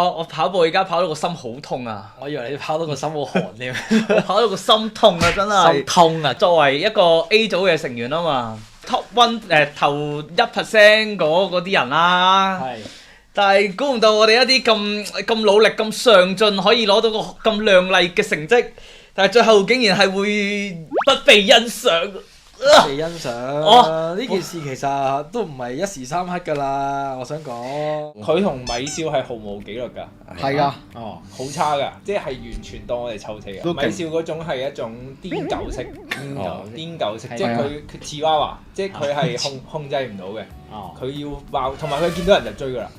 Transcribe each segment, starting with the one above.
我跑步而家跑到個心好痛啊！我以為你跑到個心好寒添，我跑到個心痛啊！真係心痛啊！作為一個 A 組嘅成員啊嘛，Top One 頭1% 嗰啲人啦。係。但係估唔到我哋一啲咁努力、咁上進，可以攞到個咁亮麗嘅成績，但係最後竟然係會不被欣賞。被欣賞。呢件事其實都唔係一時三刻㗎啦，我想講。佢同米少係毫無紀律㗎。係㗎。哦，好差㗎，即係完全當我哋臭死㗎。都勁米少嗰種係一種癲狗式，癲狗式，即係係啊佢似娃娃，即係佢係控制唔到嘅。哦。佢要爆，同埋佢見到人就追㗎啦。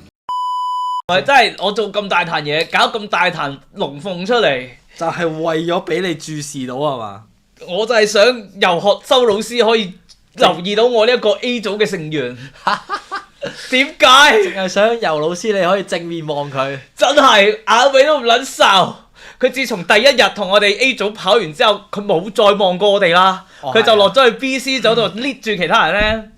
唔係真係我做咁大壇嘢，搞咁大壇龍鳳出嚟，就係為咗俾你注視到係嘛？我就係想遊學修老師可以留意到我呢一個 A 組嘅成員。點解？淨係想游老師你可以正面望佢。真係眼尾都唔撚睄。佢自從第一日同我哋 A 組跑完之後，佢冇再望過我哋啦。佢就落咗去 B、C 組度 lead 住其他人咧。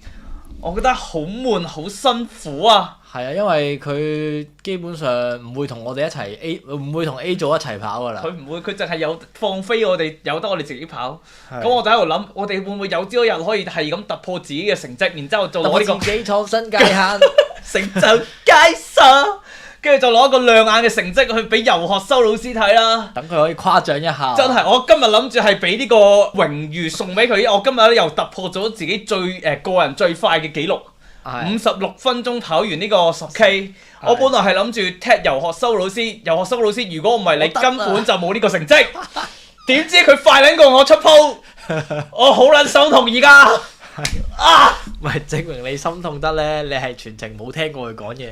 我覺得好悶，好辛苦啊！係啊，因為佢基本上唔會同我哋一齊唔會同 A 組一齊跑㗎啦。佢唔會，佢淨係有放飛我哋，由得我哋自己跑。咁我就喺度諗，我哋會唔會有朝一日可以係咁突破自己嘅成績，然之後做攞呢個自己創新界限，成就佳數，跟住就攞一個亮眼嘅成績去俾遊學修老師睇啦。等佢可以誇獎一下。真係，我今日諗住係俾呢個榮譽送俾佢，我今日咧又突破咗自己個人最快嘅紀錄。56分鐘跑完呢個10K，我本來係諗住踢遊學修老師，如果唔係你根本就冇呢個成績。點知佢快撚過我出鋪，我好撚心痛而家。唔係證明你心痛得咧，你係全程冇聽過佢講嘢，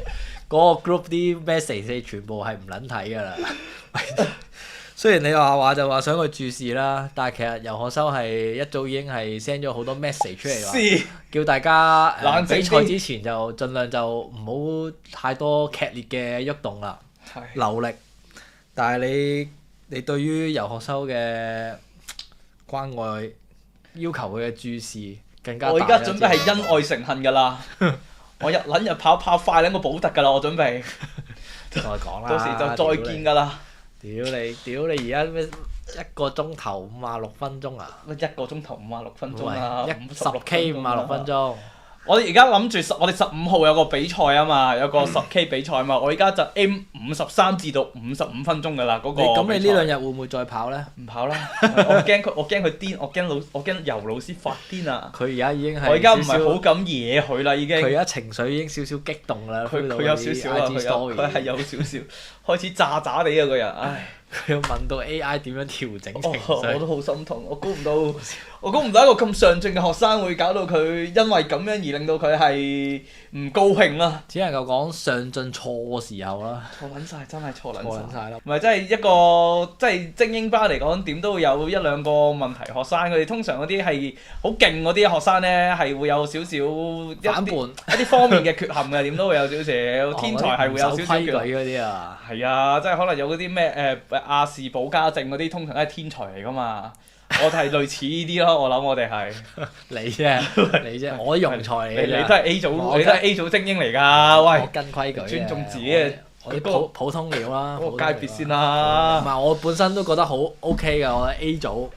嗰個 group 啲 message 你全部係唔撚睇㗎啦。雖然你話就話想佢注視啦，但係其實游學修係一早已經係 send 咗好多 message 出嚟話，叫大家比賽之前就盡量就唔好太多劇烈嘅喐動啦，留力。但係你對於游學修嘅關愛，要求佢嘅注視更加大。我而家準備係因愛成恨㗎啦，我日跑快撚過保特㗎啦，我準備。再講啦，到時就再見㗎啦。屌你！而家咩1個鐘頭56分鐘啊？1個鐘頭56分鐘啊！10K 56分鐘。我哋而家諗住我哋15號有個比賽啊嘛，有個10K 比賽啊嘛，我而家就 aim 53至到55分鐘㗎啦，嗰個。咁你呢2日會唔會再跑咧？唔跑啦！我驚佢癲，我驚游老師發癲啊！佢而家已經係我而家唔係好敢惹佢啦，已經。佢而家情緒已經少少激動啦。佢有少少啊，佢係有少少開始炸炸地啊個人，唉！佢要問到 AI 點樣調整情緒。我都好心痛，我估唔到一個咁上進嘅學生會搞到佢因為咁樣而令到佢係唔高興啦。只能夠講上進錯時候啦。錯撚晒，真係錯撚晒啦。唔係真係一個即係精英班嚟講，點都會有1、2個問題學生。佢哋通常嗰啲係好勁嗰啲學生咧，係會有少少反叛一啲方面嘅缺陷嘅，點都會有少少。天才係會有少少規矩嗰啲啊。係啊，即係可能有嗰啲咩亞氏保加症嗰啲，通常都係天才嚟㗎嘛。我哋係類似呢啲咯，我諗我哋係。你啫，我啲庸才嚟嘅。你都係 A 組，你都係 A 組精英嚟㗎，喂！我跟規矩，尊重自己嘅。我啲普通料啦。嗰個界別先啦。唔係，我本身都覺得好 OK 㗎，我覺得 A 組，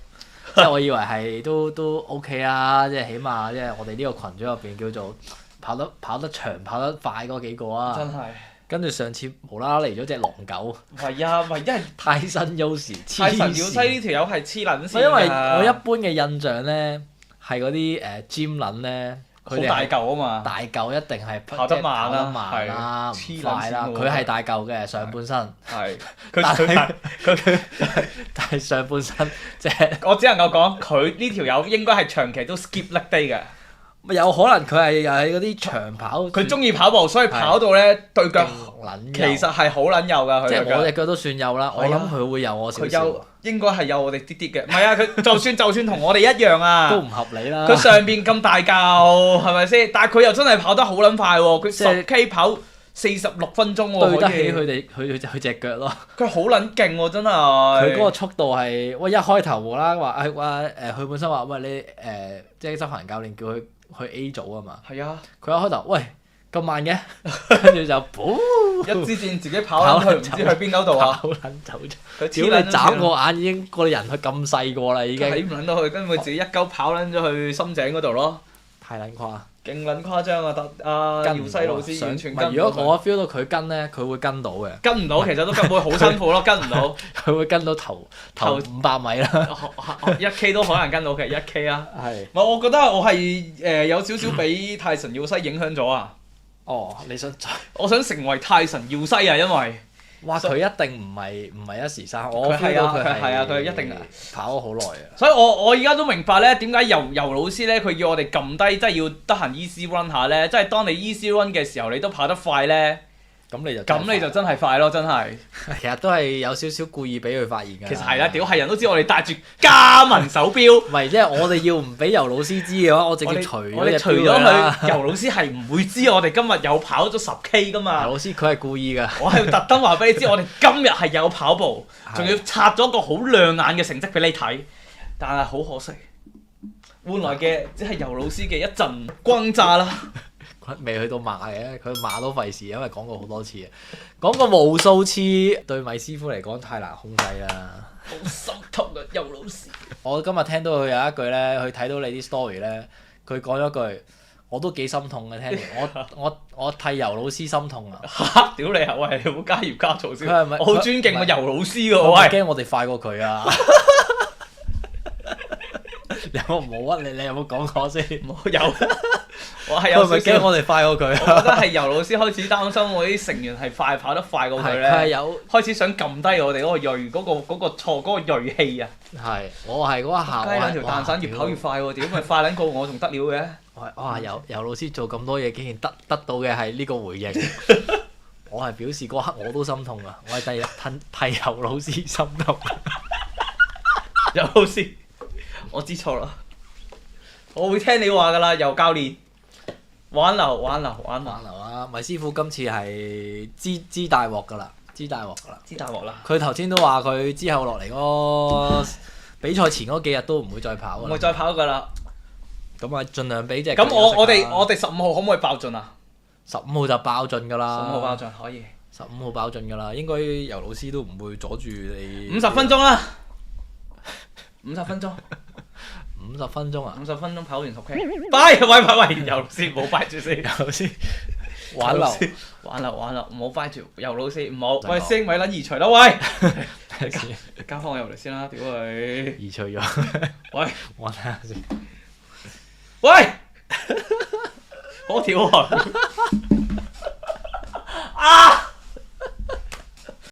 即係我以為係都 OK 啦，即係起碼即係我哋呢個群組入邊叫做跑得長、跑得快嗰幾個啊。真係。跟住上次無啦啦嚟咗隻狼狗。係啊，因為泰森優時。泰神耀西呢條友係黐撚線㗎。因為我一般嘅印象咧，係嗰啲gym 撚咧，好大嚿啊嘛。大嚿一定係跑得慢啦，唔快啦。佢係大嚿嘅上半身。係。但係上半身即係。我只能夠講，佢呢條友應該係長期都 skip leg day 嘅。有可能佢係又係嗰啲長跑。佢中意跑步，所以跑到咧對腳其實係好撚幼㗎。佢即係我隻腳都算幼啦，我諗佢會有我少少。佢幼應該係有我哋啲啲嘅，唔係啊！佢就算同我哋一樣啊，都唔合理啦。佢上邊咁大嚿係咪先？但係佢又真係跑得好撚快喎！佢10K 跑46分鐘喎，對得起佢隻腳咯。佢好撚勁喎，真係。佢嗰個速度係，喂一開頭無啦話佢本身話喂你即係執行教練叫佢去 A 組啊嘛。係啊。佢一開頭喂咁慢嘅，跟住就噗一支箭自己跑撚去，唔知去邊鳩度啊！跑撚走咗。佢屌你眨個眼已經個人去咁細個啦已經，睇唔撚到去，跟住佢自己一鳩跑撚咗去深井嗰度咯，太撚誇。勁撚誇張啊！姚西老師完全跟唔到。如果我 feel 到佢跟咧，佢會跟到嘅。跟唔到，其實都會好辛苦咯，跟唔到。佢會跟到頭500米啦。1K 都可能跟到嘅，1K 啊。係。唔係，我覺得我係有少少俾泰神耀西影響咗啊！哦，你想？我想成為泰神耀西啊，因為哇，佢一定唔係一時生，我佢 feel 到佢係啊，佢一定跑咗好耐啊。所以我而家都明白咧，點解游老師咧，佢要我哋撳低，即係要得閒 easy run 下咧，即係當你 easy run 嘅時候，你都跑得快咧。咁你就真係快咯，真係。其實都係有少少故意俾佢發現㗎。其實係啦，屌係人都知我哋戴住加文手錶。唔係，即係我哋要唔俾游老師知嘅話，我直接除咗我哋除咗佢，游老師係唔會知我哋今日有跑咗10K 㗎嘛。游老師佢係故意㗎。我係特登話俾你知，我哋今日係有跑步，仲要刷咗個好亮眼嘅成績俾你睇。但係好可惜，換來嘅只係游老師嘅一陣轟炸啦。未去到罵嘅，佢罵都費事，因為講過好多次啊，講過無數次，對米師傅嚟講太難控制啦。好心痛啊，游老師！我今日聽到佢有一句咧，佢睇到你啲 story 咧，佢講咗句，我都幾心痛嘅，聽完我替游老師心痛啊！嚇！屌你啊！喂，你唔好加鹽加醋先。佢係咪？我好尊敬個游老師㗎喎，我喂！驚我哋快過佢啊！有冇啊？你有冇講過先？冇有。我係有少少驚我哋快過佢啊！我覺得係游老師開始擔心我啲成員係跑得快過佢咧。佢係有開始想撳低我哋嗰個鋭嗰個鋭氣啊！係，我係嗰一下。雞兩條蛋散越跑越快喎，點咪快撚過我仲得了嘅？哇！游老師做咁多嘢，竟然得到嘅係呢個回應。我係表示嗰刻我都心痛啊！我係替游老師心痛。游老師，我知錯啦，我會聽你話㗎啦，游教練。挽留啊！米師傅今次係知大鑊㗎啦，知大鑊啦！佢頭先都話佢之後落嚟嗰比賽前嗰幾日都唔會再跑㗎啦。唔會再跑㗎啦。咁啊，盡量俾隻。咁我哋15號可唔可以爆盡啊？15號就爆盡㗎啦。15號爆盡可以。15號爆盡㗎啦，應該游老師都唔會阻住你。50分鐘啦。50分鐘。50分鐘啊！50分鐘跑完10K，拜喂，游老師唔好拜住先，游老師挽留，唔好拜住，游老師唔好，喂師兄咪撚移除啦，喂，交翻我入嚟先啦，屌佢！移除咗，喂，我睇下先，喂，好屌啊！啊！